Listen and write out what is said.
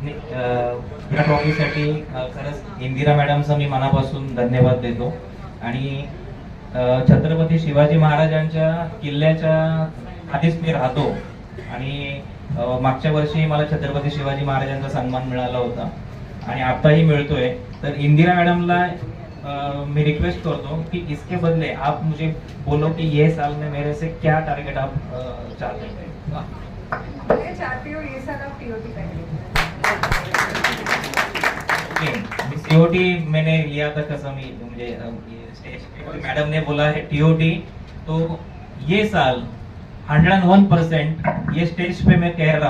या ट्रॉफीसाठी खरंच इंदिरा मॅडमचा मी मनापासून धन्यवाद देतो. आणि छत्रपती शिवाजी महाराजांच्या किल्ल्याच्या आधीच मी राहतो आणि मागच्या वर्षी मला छत्रपती शिवाजी महाराजांचा सन्मान मिळाला होता आणि आताही मिळतोय. तर इंदिरा मैडमला मैं रिक्वेस्ट करता हूँ कि इसके बदले आप मुझे बोलो कि ये साल में मेरे से क्या टारगेट आप चाहते हैं. मैं चाहती हूँ ये साल आप टीओटी करें. सीओटी मैंने लिया था कसम ही मुझे स्टेज पे मैडम ने बोला है टीओटी, तो ये साल 101% ये स्टेज पे मैं कह रहा हूँ